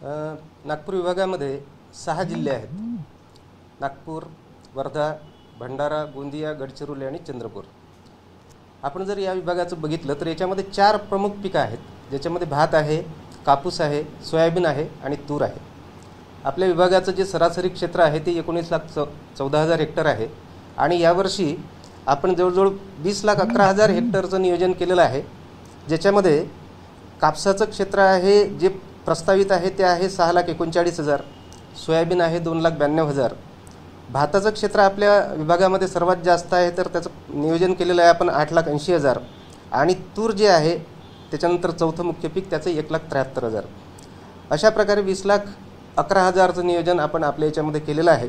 नागपूर विभागामध्ये 6 जिल्हे आहेत. नागपूर, वर्धा, भंडारा, गोंदिया, गडचिरोली आणि चंद्रपूर. आपण जर या विभागाचं बघितलं तर याच्यामध्ये 4 प्रमुख पिकं आहेत, ज्याच्यामध्ये भात आहे, कापूस आहे, सोयाबीन आहे आणि तूर आहे. आपल्या विभागाचं जे सरासरी क्षेत्र आहे ते 19,14,000 हेक्टर आहे आणि यावर्षी आपण जवळजवळ 20,11,000 हेक्टरचं नियोजन केलेलं आहे, ज्याच्यामध्ये कापसाचं क्षेत्र आहे जे प्रस्तावित आहे ते आहे 6,39,000, सोयाबीन आहे 2,92,000. भाताचं क्षेत्र आपल्या विभागामध्ये सर्वात जास्त आहे तर त्याचं नियोजन केलेलं आहे आपण 8,80,000 आणि तूर जे आहे त्याच्यानंतर चौथं मुख्य पीक त्याचं 1,73,000. अशा प्रकारे 20,11,000चं नियोजन आपण आपल्या याच्यामध्ये केलेलं आहे.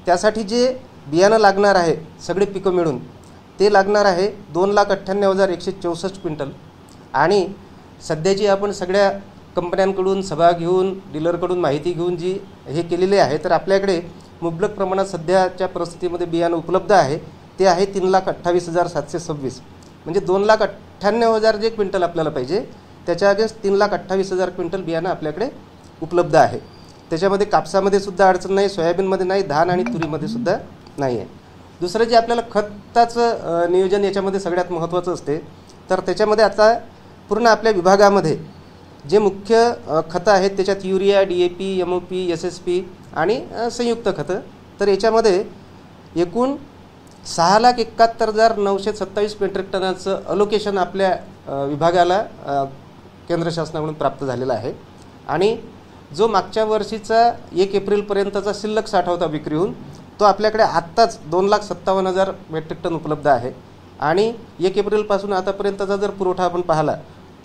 त्यासाठी जे बियाणं लागणार आहे सगळे पिकं मिळून ते लागणार आहे 2,98,164 क्विंटल. आणि सध्याची आपण सगळ्या कंपन्यांकडून सभा घेऊन डीलरकडून माहिती घेऊन जी हे केलेले आहे तर आपल्याकडे मुबलक प्रमाणात सध्याच्या परिस्थितीमध्ये बियाणं उपलब्ध आहे ते आहे 3,28,726. म्हणजे 2,98,000 जे क्विंटल आपल्याला पाहिजे त्याच्या अगेन्स्ट 3,28,000 क्विंटल बियाणं आपल्याकडे उपलब्ध आहे. त्याच्यामध्ये कापसामध्ये सुद्धा अडचण नाही, सोयाबीनमध्ये नाही, धान आणि तुरीमध्ये सुद्धा नाही आहे. दुसरं जे आपल्याला खताचं नियोजन याच्यामध्ये सगळ्यात महत्त्वाचं असते तर त्याच्यामध्ये आता पूर्ण आपल्या विभागामध्ये जे मुख्य खतं आहेत त्याच्यात युरिया, DAP, MOP, SSP आणि संयुक्त खतं. तर याच्यामध्ये एकूण 6,71,927 मेट्रिक टनाचं अलोकेशन आपल्या विभागाला केंद्र शासनाकडून प्राप्त झालेला आहे. आणि जो मागच्या वर्षीचा 1 एप्रिलपर्यंतचा शिल्लक साठा होता विक्री होऊन तो आपल्याकडे आत्ताच 2,57,000 मेट्रिक टन उपलब्ध आहे. आणि 1 एप्रिलपासून आतापर्यंतचा जर पुरवठा आपण पाहिला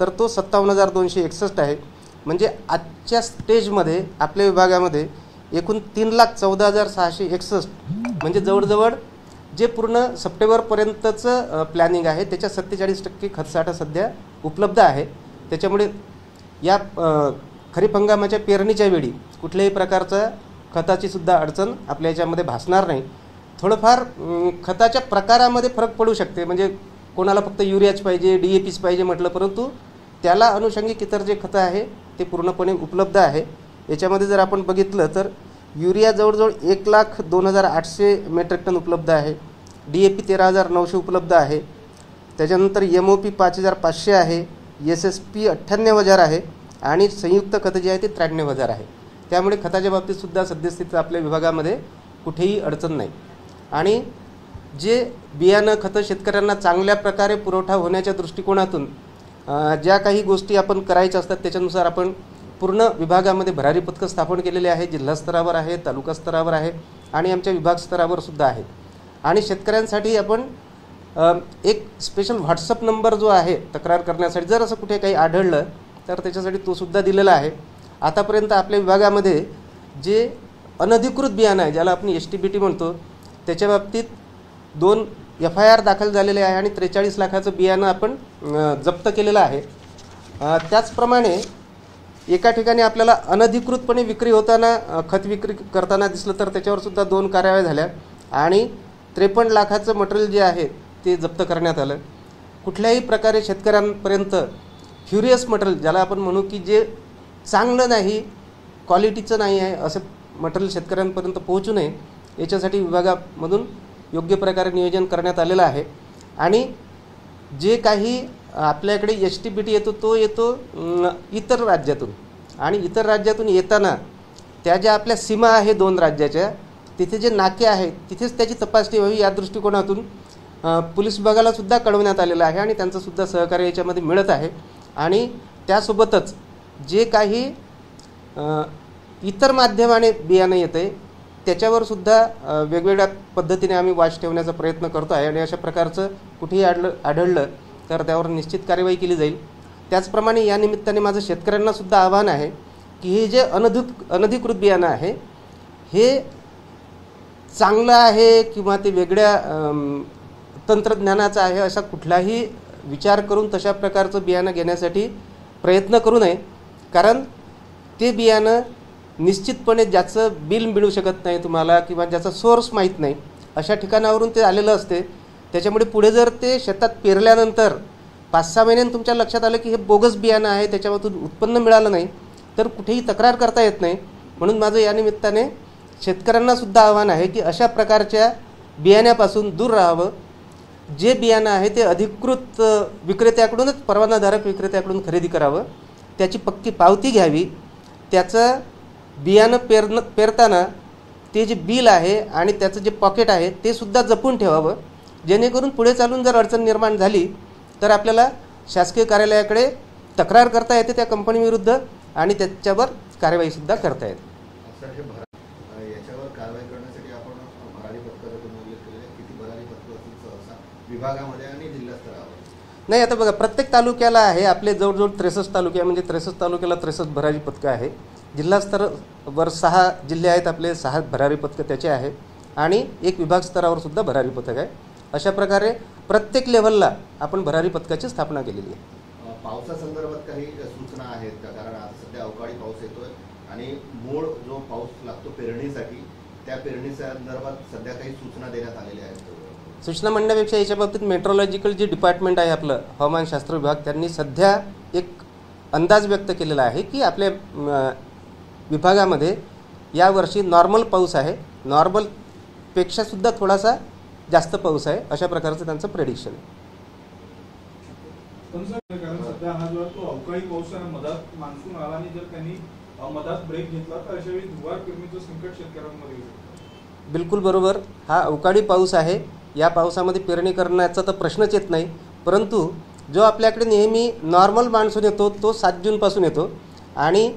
तर तो 57,261 आहे. म्हणजे आजच्या स्टेजमध्ये आपल्या विभागामध्ये एकूण 3,14,661 म्हणजे जवळजवळ जे पूर्ण सप्टेंबरपर्यंतचं प्लॅनिंग आहे त्याच्या 47% खतसाठा सध्या उपलब्ध आहे. त्याच्यामुळे या खरीप हंगामाच्या पेरणीच्या वेळी कुठल्याही प्रकारचा खताची सुद्धा अडचण आपल्या याच्यामध्ये भासणार नाही. थोडंफार खताच्या प्रकारामध्ये फरक पडू शकते, म्हणजे कोणाला फक्त युरियाच पाहिजे, DAPच पाहिजे म्हटलं, परंतु त्याला अनुषंगिक इतर जे खतं आहे ते पूर्णपणे उपलब्ध आहे. याच्यामध्ये जर आपण बघितलं तर युरिया जवळजवळ 1,02,800 मेट्रिक टन उपलब्ध आहे, DAP 13,900 उपलब्ध आहे, त्याच्यानंतर MOP 5,500 आहे, SSP 98,000 आहे आणि संयुक्त खतं जे आहे ते 93,000 आहे. त्यामुळे खताच्या बाबतीत सुद्धा सद्यस्थितीत आपल्या विभागामध्ये कुठेही अडचण नाही. आणि जे बियाणं खतं शेतकऱ्यांना चांगल्या प्रकारे पुरवठा होण्याच्या दृष्टिकोनातून ज्या काही गोष्टी आपण करायच्या असतात त्याच्यानुसार आपण पूर्ण विभागामध्ये भरारी पथकं स्थापन केलेले आहे. जिल्हा स्तरावर आहे, तालुका स्तरावर आहे आणि आमच्या विभाग स्तरावर सुद्धा आहे. आणि शेतकऱ्यांसाठी आपण एक स्पेशल व्हॉट्सअप नंबर जो आहे तक्रार करण्यासाठी जर असं कुठे काही आढळलं तर त्याच्यासाठी तो सुद्धा दिलेला आहे. आतापर्यंत आपल्या विभागामध्ये जे अनधिकृत बियाणं आहे ज्याला आपण STBT म्हणतो त्याच्या बाबतीत 2 FIR दाखल झालेले आहे आणि 43 लाखाचं बियाणं आपण जप्त केलेलं आहे. त्याचप्रमाणे एका ठिकाणी आपल्याला अनधिकृतपणे विक्री होताना खत विक्री करताना दिसलं तर त्याच्यावर सुद्धा 2 कारवाया झाल्या आणि 53 लाखाचं मटेरियल जे आहे ते जप्त करण्यात आलं. कुठल्याही प्रकारे शेतकऱ्यांपर्यंत फ्युरियस मटेरियल ज्याला आपण म्हणू की जे चांगलं नाही, क्वालिटीचं नाही आहे असं मटेरियल शेतकऱ्यांपर्यंत पोहोचू नये याच्यासाठी विभागामधून योग्य प्रकारे नियोजन करण्यात आलेलं आहे. आणि जे काही आपल्याकडे STBT येतो तो येतो इतर राज्यातून आणि इतर राज्यातून येताना त्या ज्या आपल्या सीमा आहे 2 राज्याच्या तिथे जे नाके आहे तिथेच त्याची तपासणी व्हावी या दृष्टिकोनातून पोलीस विभागाला सुद्धा कळवण्यात आलेलं आहे आणि त्यांचं सुद्धा सहकार्य याच्यामध्ये मिळत आहे. आणि त्यासोबतच जे काही इतर माध्यमाने बियाणं येतं आहे त्याच्यावर सुद्धा वेगवेगळ्या पद्धतीने आम्ही वाच ठेवण्याचा प्रयत्न करतो आहे आणि अशा प्रकारचं कुठेही आढळलं तर त्यावर निश्चित कार्यवाही केली जाईल. त्याचप्रमाणे या निमित्ताने माझं शेतकऱ्यांना सुद्धा आव्हान आहे की हे जे अनधिकृत बियाणं आहे हे चांगलं आहे किंवा ते वेगळ्या तंत्रज्ञानाचं आहे असा कुठलाही विचार करून तशा प्रकारचं बियाणं घेण्यासाठी प्रयत्न करू नये. कारण ते बियाणं निश्चितपणे ज्याचं बिल मिळू शकत नाही तुम्हाला किंवा ज्याचा सोर्स माहीत नाही अशा ठिकाणावरून ते आलेलं असते. त्याच्यामुळे पुढे जर ते शेतात पेरल्यानंतर 5-6 महिन्यांनी तुमच्या लक्षात आलं की हे बोगस बियाणं आहे, त्याच्यामधून उत्पन्न मिळालं नाही तर कुठेही तक्रार करता येत नाही. म्हणून माझं या निमित्ताने शेतकऱ्यांना सुद्धा आव्हान आहे की अशा प्रकारच्या बियाण्यापासून दूर राहावं. जे बियाणं आहे ते अधिकृत विक्रेत्याकडूनच, परवानाधारक विक्रेत्याकडून खरेदी करावं. त्याची पक्की पावती घ्यावी. त्याचं बियाणं पेरताना ते जे बिल आहे आणि त्याचं जे पॉकेट आहे ते सुद्धा जपून ठेवावं, जेणेकरून पुढे चालून जर अडचण निर्माण झाली तर आपल्याला शासकीय कार्यालयाकडे तक्रार करता येते त्या कंपनीविरुद्ध आणि त्याच्यावर कारवाईसुद्धा करता येते. याच्यावर कारवाई करण्यासाठी आपण भरारी पथकाचा उल्लेख केलेला, किती भरारी पथकं असतील सहसा विभागामध्ये आणि जिल्हा स्तरावर? नाही, आता बघा, प्रत्येक तालुक्याला आहे. आपले जवळजवळ 63 तालुके आहे, म्हणजे 63 तालुक्याला 63 भरारी पथकं आहे. जिल्हा स्तरावर 6 जिल्हे आहेत आपले, 6 भरारी पथकं त्याचे आहे आणि एक विभाग स्तरावर सुद्धा भरारी पथक आहे. अशा प्रकारे प्रत्येक लेव्हलला आपण भरारी पथकाची स्थापना केलेली आहे. पावसासंदर्भात काही सूचना आहेत का? कारण आता सध्या अवकाळी पाऊस येतोय आणि मूळ जो पाऊस लागतो पेरणीसाठी, त्या पेरणी संदर्भात सध्या काही सूचना देण्यात आलेल्या आहेत? सूचना म्हणण्यापेक्षा याच्या बाबतीत मेट्रोलॉजिकल जे डिपार्टमेंट आहे आपलं, हवामानशास्त्र विभाग, त्यांनी सध्या एक अंदाज व्यक्त केलेला आहे की आपल्या विभागामध्ये यावर्षी नॉर्मल पाऊस आहे, नॉर्मलपेक्षा सुद्धा थोडासा जास्त पाऊस आहे, अशा प्रकारचं त्यांचं प्रेडिक्शन आहे. कारण सध्या हा जो तो अवकाळी पाऊस आहे, मधात मान्सून आला आणि जर त्यांनी मधात ब्रेक घेतला तर अशा वेळी दुबार पेरणीचं संकट शेतकऱ्यांमध्ये येऊ शकतं. बिलकुल बरोबर. हा अवकाळी पाऊस आहे. या पावसामध्ये पेरणी करण्याचा तर प्रश्नच येत नाही. परंतु जो आपल्याकडे नेहमी नॉर्मल मान्सून येतो तो 7 जूनपासून येतो आणि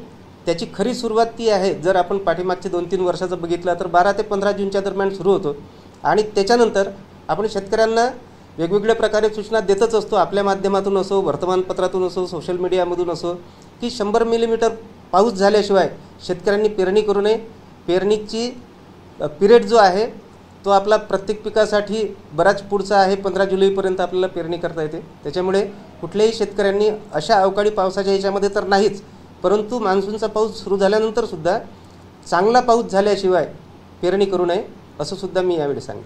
त्याची खरी सुरुवात ती आहे, जर आपण पाठीमागचे 2-3 वर्षाचं बघितलं तर 12 ते 15 जूनच्या दरम्यान सुरू होतो. आणि त्याच्यानंतर आपण शेतकऱ्यांना वेगवेगळ्या प्रकारे सूचना देतच असतो, आपल्या माध्यमातून असो, वर्तमानपत्रातून असो, सोशल मीडियामधून असो, की 100 मिलीमीटर पाऊस झाल्याशिवाय शेतकऱ्यांनी पेरणी करू नये. पेरणीची पिरियड जो आहे तो आपला प्रत्येक पिकासाठी बराच पुढचा आहे. 15 जुलैपर्यंत आपल्याला पेरणी करता येते. त्याच्यामुळे कुठल्याही शेतकऱ्यांनी अशा अवकाळी पावसाच्या ह्याच्यामध्ये तर नाहीच, परंतु मान्सूनचा पाऊस सुरू झाल्यानंतर सुद्धा चांगला पाऊस झाल्याशिवाय पेरणी करू नये, असं सुद्धा मी यावेळी सांगेन.